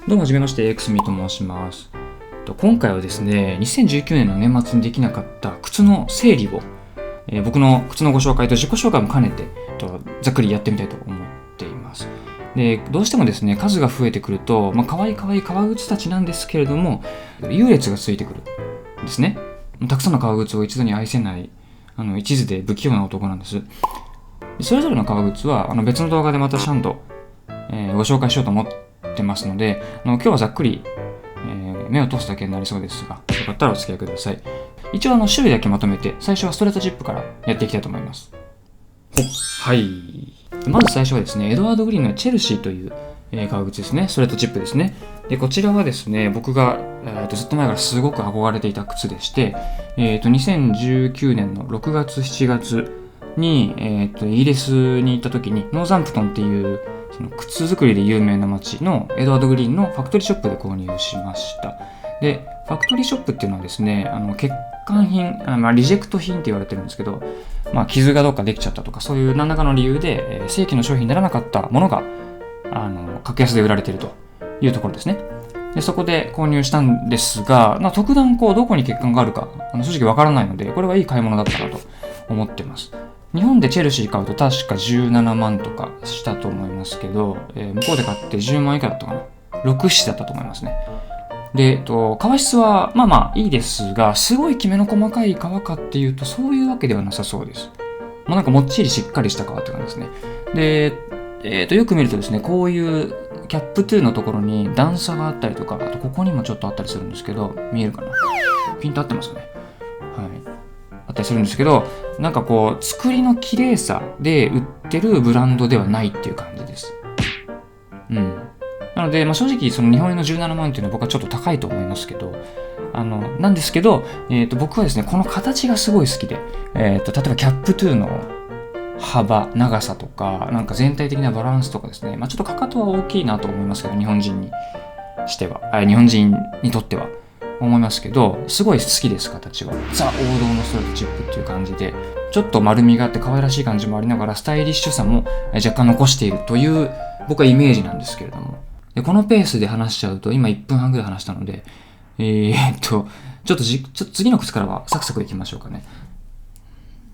どうもはじめまして、X ミと申します。今回はですね、2019年の年末にできなかった靴の整理を、僕の靴のご紹介と自己紹介も兼ねて、ざっくりやってみたいと思っています。で、どうしてもですね、数が増えてくると、可愛い革靴たちなんですけれども、優劣がついてくるんですね。たくさんの革靴を一度に愛せない、一途で不器用な男なんです。それぞれの革靴は、別の動画でまたちゃんと、ご紹介しようと思ってますので、今日はざっくり、目を通すだけになりそうですが、よかったらお付き合いください。一応種類だけまとめて、最初はストレートチップからやっていきたいと思います。はい。まず最初はですね、エドワード・グリーンのチェルシーという、革靴ですね。ストレートチップですね。で、こちらはですね、僕が、ずっと前からすごく憧れていた靴でして、2019年の6月、7月に、イギリスに行った時に、ノーザンプトンっていう、その靴作りで有名な街のエドワード・グリーンのファクトリーショップで購入しました。で、ファクトリーショップっていうのはですね、欠陥品、リジェクト品って言われてるんですけど、傷がどっかできちゃったとか、そういう何らかの理由で、正規の商品にならなかったものが、格安で売られているというところですね。で、そこで購入したんですが、特段どこに欠陥があるか、正直わからないので、これはいい買い物だったなと思ってます。日本でチェルシー買うと確か17万とかしたと思いますけど、向こうで買って10万以下だったかな。6、7だったと思いますね。で、革質はいいですが、すごいきめの細かい革かっていうとそういうわけではなさそうです。なんかもっちりしっかりした革って感じですね。で、よく見るとですね、こういうキャップ2のところに段差があったりとか、あとここにもちょっとあったりするんですけど、見えるかな？ピント合ってますかね？はい。あったりするんですけど、作りの綺麗さで売ってるブランドではないっていう感じです。なので、正直その日本円の17万っていうのは僕はちょっと高いと思いますけど、なんですけど、僕はですね、この形がすごい好きで、例えばキャップ2の幅、長さとか、全体的なバランスとかですね、ちょっとかかとは大きいなと思いますけど、日本人にとっては。思いますけど、すごい好きです、形は。ザ・王道のストレートチップっていう感じで、ちょっと丸みがあって可愛らしい感じもありながら、スタイリッシュさも若干残しているという、僕はイメージなんですけれども。で、このペースで話しちゃうと、今1分半ぐらい話したので、ちょっと次の靴からはサクサクいきましょうかね。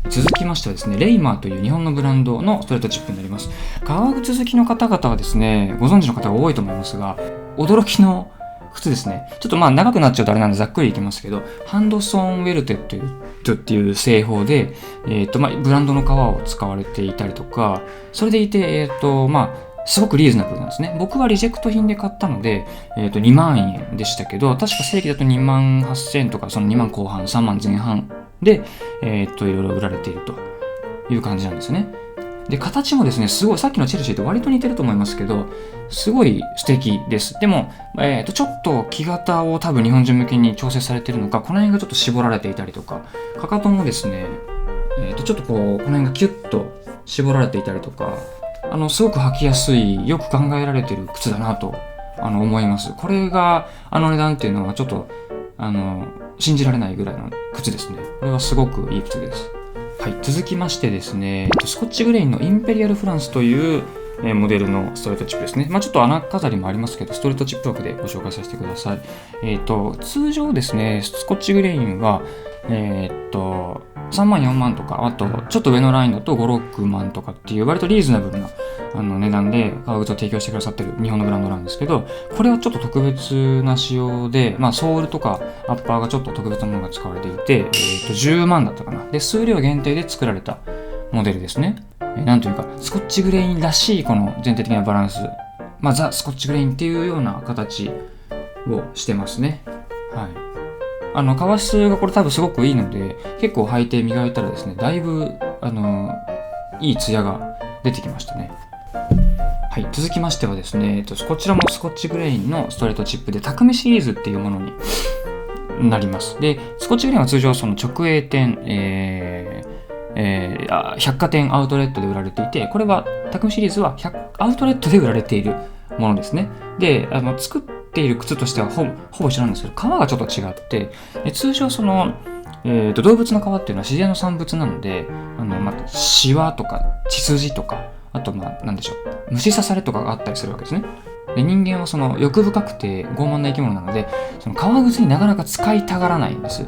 続きましてはですね、レイマーという日本のブランドのストレートチップになります。革靴好きの方々はですね、ご存知の方が多いと思いますが、驚きの靴ですね。ちょっと長くなっちゃうとあれなんでざっくりいきますけど、ハンドソーンウェルテッドっていう製法で、ブランドの革を使われていたりとか、それでいて、すごくリーズナブルなんですね。僕はリジェクト品で買ったので、2万円でしたけど、確か正規だと2万8000円とか、その2万後半、3万前半で、いろいろ売られているという感じなんですね。で、形もですね、すごい、さっきのチェルシーと割と似てると思いますけど、すごい素敵です。でも、ちょっと木型を多分日本人向けに調整されているのか、この辺がちょっと絞られていたりとか、かかともですね、ちょっとこの辺がキュッと絞られていたりとか、すごく履きやすい、よく考えられている靴だなと、思います。これが、値段っていうのはちょっと、信じられないぐらいの靴ですね。これはすごくいい靴です。はい、続きましてですね、スコッチグレインのインペリアルフランスというモデルのストレートチップですね。ちょっと穴飾りもありますけど、ストレートチップ枠でご紹介させてください。通常ですね、スコッチグレインは、3万4万とか、あとちょっと上のラインだと5、6万とかっていう割とリーズナブルな値段で革靴を提供してくださってる日本のブランドなんですけど、これはちょっと特別な仕様で、ソールとかアッパーがちょっと特別なものが使われていて、10万だったかな。で、数量限定で作られたモデルですね。なんというか、スコッチグレインらしいこの全体的なバランス。ザ・スコッチグレインっていうような形をしてますね。はい。革質がこれ多分すごくいいので、結構履いて磨いたらですね、だいぶ、いいツヤが出てきましたね。はい、続きましてはですね、こちらもスコッチグレインのストレートチップで、匠シリーズっていうものになります。で、スコッチグレインは通常その直営店、百貨店アウトレットで売られていて、これは、匠シリーズはアウトレットで売られているものですね。で、作っている靴としてはほぼ一緒なんですけど、革がちょっと違って、通常その、動物の革っていうのは自然の産物なので、シワとか血筋とか、あとなんでしょう、虫刺されとかがあったりするわけですね。で、人間はその欲深くて傲慢な生き物なので、その革靴になかなか使いたがらないんです。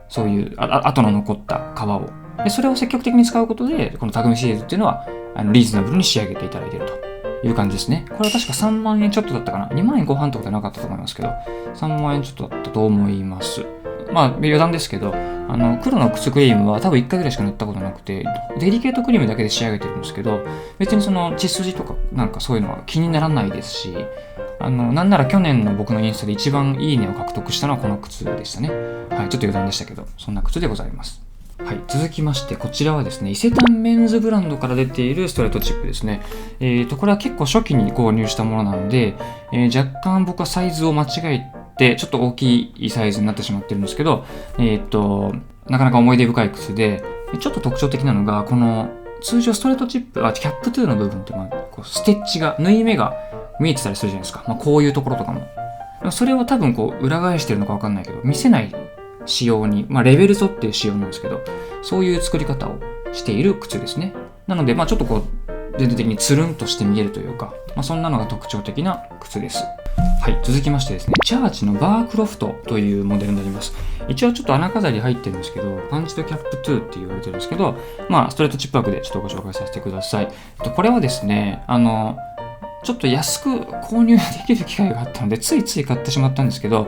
そういう後の残った革を。で、それを積極的に使うことで、この匠シリーズっていうのはリーズナブルに仕上げていただいているという感じですね。これは確か3万円ちょっとだったかな。2万円後半とかじゃなかったと思いますけど、3万円ちょっとだったと思います。まあ余談ですけど、黒の靴クリームは多分1回ぐらいしか塗ったことなくて、デリケートクリームだけで仕上げてるんですけど、別にその血筋とかなんかそういうのは気にならないですし、なんなら去年の僕のインスタで一番いいねを獲得したのはこの靴でしたね。はい、ちょっと余談でしたけど、そんな靴でございます。はい、続きましてこちらはですね、伊勢丹メンズブランドから出ているストレートチップですね。これは結構初期に購入したものなので、若干僕はサイズを間違えてちょっと大きいサイズになってしまってるんですけど、なかなか思い出深い靴で、ちょっと特徴的なのがこの通常ストレートチップ、キャップ2の部分ってこうステッチが、縫い目が見えてたりするじゃないですか。こういうところとかも。それを多分こう裏返してるのかわかんないけど、見せない仕様に、レベルゾっていう仕様なんですけど、そういう作り方をしている靴ですね。なので、ちょっとこう、全体的につるんとして見えるというか、そんなのが特徴的な靴です。はい、続きましてですね、チャーチのバークロフトというモデルになります。一応ちょっと穴飾り入ってるんですけど、パンチとキャップ2って言われてるんですけど、ストレートチップ枠でちょっとご紹介させてください。これはですね、ちょっと安く購入できる機会があったので、ついつい買ってしまったんですけど、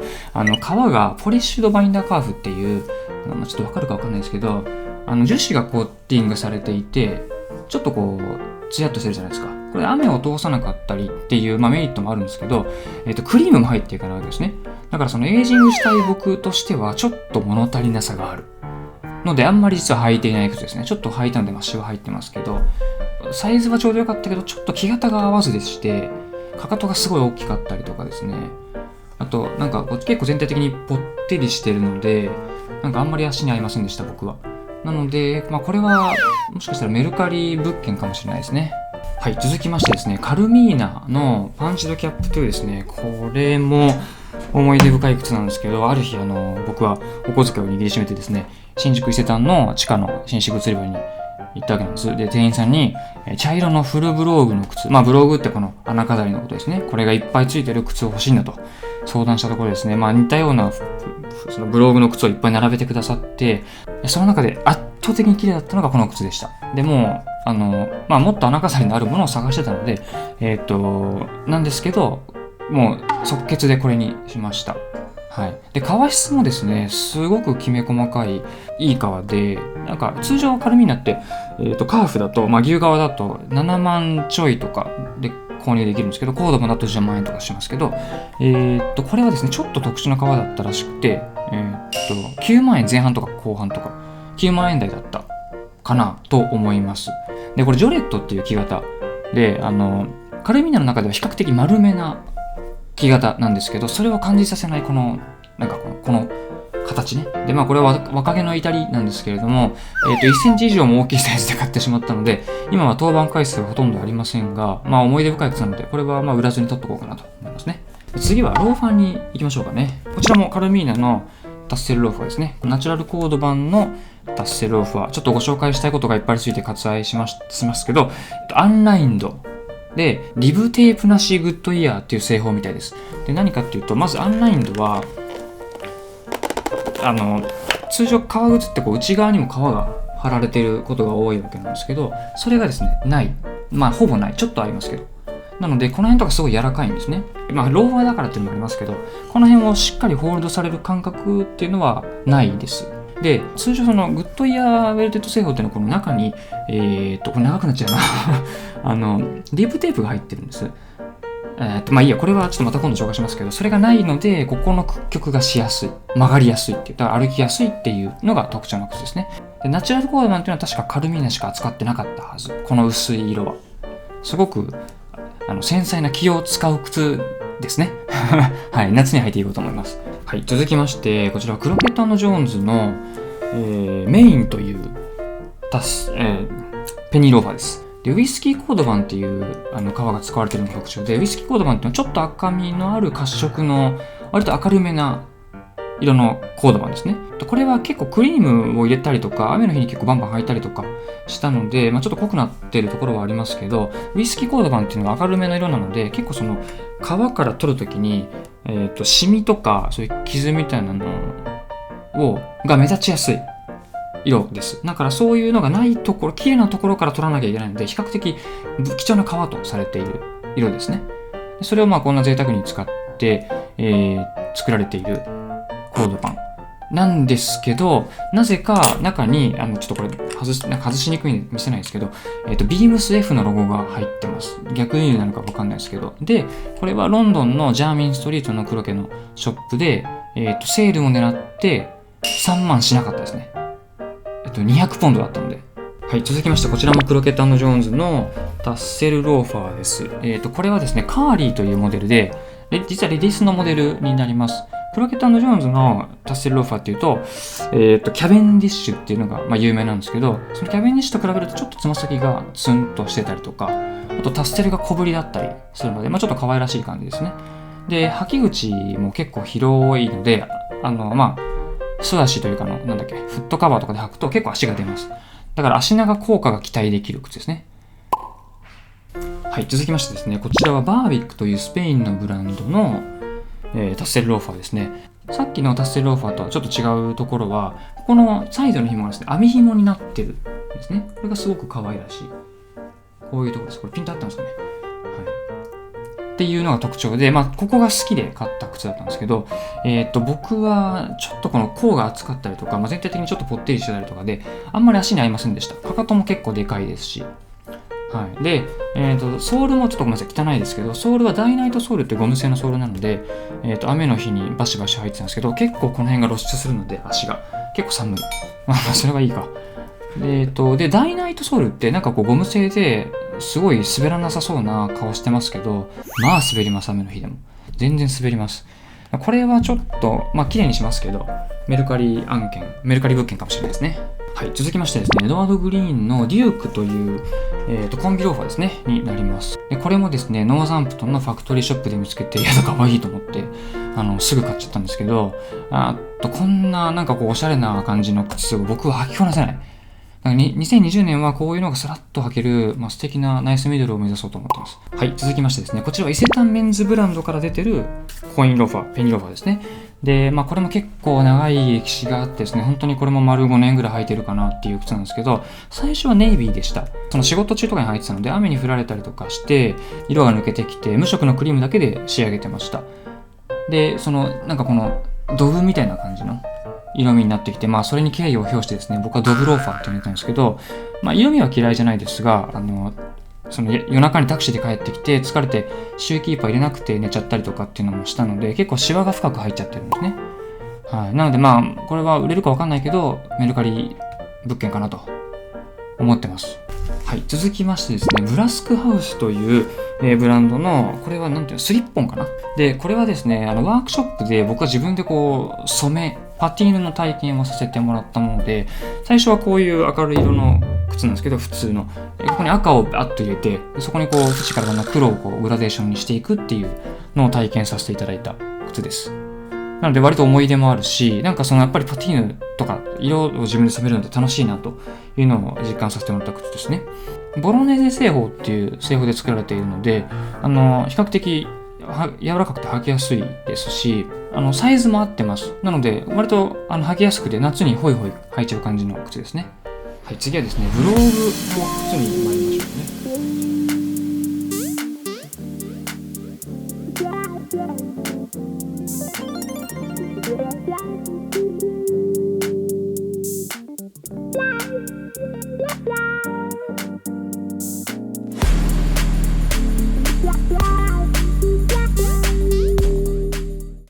革がポリッシュドバインダーカーフっていう、ちょっとわかるかわかんないですけど、樹脂がコーティングされていて、ちょっとこう、ツヤっとしてるじゃないですか。これ雨を通さなかったりっていう、メリットもあるんですけど、クリームも入っていかないわけですね。だからそのエイジングしたい僕としては、ちょっと物足りなさがある。ので、あんまり実は履いていない靴ですね。ちょっと履いたのでシワ入ってますけど、サイズはちょうど良かったけど、ちょっと木型が合わずでして、かかとがすごい大きかったりとかですね。あと、結構全体的にぽってりしてるので、あんまり足に合いませんでした、僕は。なので、これは、もしかしたらメルカリ物件かもしれないですね。はい、続きましてですね、カルミーナのパンチドキャップ2ですね。これも思い出深い靴なんですけど、ある日、僕はお小遣いを握りしめてですね、新宿伊勢丹の地下の紳士靴売り場に行ったわけなんです。で、店員さんに、茶色のフルブローグの靴、ブローグってこの穴飾りのことですね。これがいっぱいついてる靴を欲しいんだと相談したところですね、似たようなそのブローグの靴をいっぱい並べてくださって、その中で圧倒的に綺麗だったのがこの靴でした。でも、もっと穴飾りのあるものを探してたので、なんですけど、もう即決でこれにしました。はい。で、革質もですね、すごくきめ細かい、いい革で、通常カルミーナって、カーフだと、牛革だと7万ちょいとかで購入できるんですけど、コードもだと10万円とかしますけど、これはですね、ちょっと特殊な革だったらしくて、9万円前半とか後半とか、9万円台だったかなと思います。で、これジョレットっていう木型で、カルミーナの中では比較的丸めな木型なんですけど、それを感じさせないこの形ね。で、これは若気の至りなんですけれども、1センチ以上も大きいサイズで買ってしまったので、今は当番回数はほとんどありませんが、思い出深い靴なので、これは売らずに取っとこうかなと思いますね。次はローファーに行きましょうかね。こちらもカルミーナのタッセルローファーですね。ナチュラルコード版のタッセルローファー。ちょっとご紹介したいことがいっぱいついて割愛しますけど、アンラインド。で、リブテープなしグッドイヤーっていう製法みたいです。で、何かっていうと、まずアンラインドは、通常革靴って内側にも革が貼られていることが多いわけなんですけど、それがですね、ない。ほぼない。ちょっとありますけど。なので、この辺とかすごい柔らかいんですね。ローファーだからっていうのもありますけど、この辺をしっかりホールドされる感覚っていうのはないです。で、通常そのグッドイヤーウェルテッド製法っていうのはこの中に、これ長くなっちゃうな。リブテープが入ってるんです。いいや、これはちょっとまた今度紹介しますけど、それがないので、ここの屈曲がしやすい。曲がりやすいっていう、だから歩きやすいっていうのが特徴の靴ですね。で、ナチュラルコードなんていうのは確かカルミーナしか扱ってなかったはず。この薄い色は。すごく、繊細な気を使う靴ですね。はい、夏に履いていこうと思います。はい、続きまして、こちらはクロケット&ジョーンズの、メインというペニーローファーです。で、ウイスキーコードバンっていう革が使われているのが特徴で、ウイスキーコードバンっていうのはちょっと赤みのある褐色の割と明るめな色のコードバンですね。これは結構クリームを入れたりとか、雨の日に結構バンバン履いたりとかしたので、ちょっと濃くなってるところはありますけど、ウイスキーコードバンっていうのは明るめの色なので、結構その皮から取るときに、シミとかそういう傷みたいなのが目立ちやすい色です。だからそういうのがないところ、綺麗なところから取らなきゃいけないので、比較的貴重な皮とされている色ですね。それをこんな贅沢に使って、作られているコードバンなんですけど、なぜか中に、ちょっとこれ外しにくいんで見せないですけど、ビームス F のロゴが入ってます。逆輸入なのかわかんないですけど。で、これはロンドンのジャーミンストリートのクロケのショップで、セールを狙って3万しなかったですね。200ポンドだったので。はい、続きましてこちらもクロケット&ジョーンズのタッセルローファーです。これはですね、カーリーというモデルで、実はレディースのモデルになります。クロケット&ジョーンズのタッセルローファーっていうと、キャベンディッシュっていうのが有名なんですけど、そのキャベンディッシュと比べるとちょっとつま先がツンとしてたりとか、あとタッセルが小ぶりだったりするので、ちょっと可愛らしい感じですね。で、履き口も結構広いので、素足というかフットカバーとかで履くと結構足が出ます。だから足長効果が期待できる靴ですね。はい、続きましてですね、こちらはバービックというスペインのブランドの、タッセルローファーですね。さっきのタッセルローファーとはちょっと違うところは、ここのサイドの紐がですね、網紐になってるんですね。これがすごく可愛らしい。こういうところです。これピント合ってますかね。はい。っていうのが特徴で、ここが好きで買った靴だったんですけど、僕はちょっとこの甲が厚かったりとか、全体的にちょっとぽってりしてたりとかで、あんまり足に合いませんでした。かかとも結構でかいですし。はい。で、ソールもちょっとごめんなさい、汚いですけど、ソールはダイナイトソールってゴム製のソールなので、雨の日にバシバシ履いてたんですけど、結構この辺が露出するので、足が。結構寒い。それはいいか。で、ダイナイトソールってゴム製ですごい滑らなさそうな顔してますけど、滑ります、雨の日でも。全然滑ります。これはちょっと、綺麗にしますけど、メルカリ物件かもしれないですね。はい、続きましてですね、エドワード・グリーンのデュークという、コンビローファーですね、になります。で、これもですね、ノーザンプトンのファクトリーショップで見つけて、可愛いと思って、すぐ買っちゃったんですけど、こんなおしゃれな感じの靴を僕は履きこなせない。2020年はこういうのがさらっと履ける、素敵なナイスミドルを目指そうと思ってます。はい、続きましてですね、こちらは伊勢丹メンズブランドから出てるコインローファー、ペニーローファーですね。で、これも結構長い歴史があってですね、本当にこれも丸5年ぐらい履いてるかなっていう靴なんですけど、最初はネイビーでした。その仕事中とかに履いてたので、雨に降られたりとかして、色が抜けてきて、無色のクリームだけで仕上げてました。で、このドブみたいな感じの色味になってきて、それに敬意を表してですね、僕はドブローファーって言ったんですけど、色味は嫌いじゃないですが、夜中にタクシーで帰ってきて疲れてシューキーパー入れなくて寝ちゃったりとかっていうのもしたので、結構シワが深く入っちゃってるんですね。はい。なのでこれは売れるかわかんないけど、メルカリ物件かなと思ってます。はい。続きましてですね、ブラスクハウスという、ブランドの、これはスリッポンかな。で、これはですね、ワークショップで僕は自分でパティーヌの体験をさせてもらったもので、最初はこういう明るい色の靴なんですけど、普通の。ここに赤をバッと入れて、そこに縁から黒をグラデーションにしていくっていうのを体験させていただいた靴です。なので割と思い出もあるし、やっぱりパティーヌとか色を自分で染めるのって楽しいなというのを実感させてもらった靴ですね。ボロネーゼ製法っていう製法で作られているので、比較的柔らかくて履きやすいですし、サイズも合ってます。なので、割と履きやすくて夏にホイホイ履いちゃう感じの靴ですね。はい、次はですね、ブローグを靴に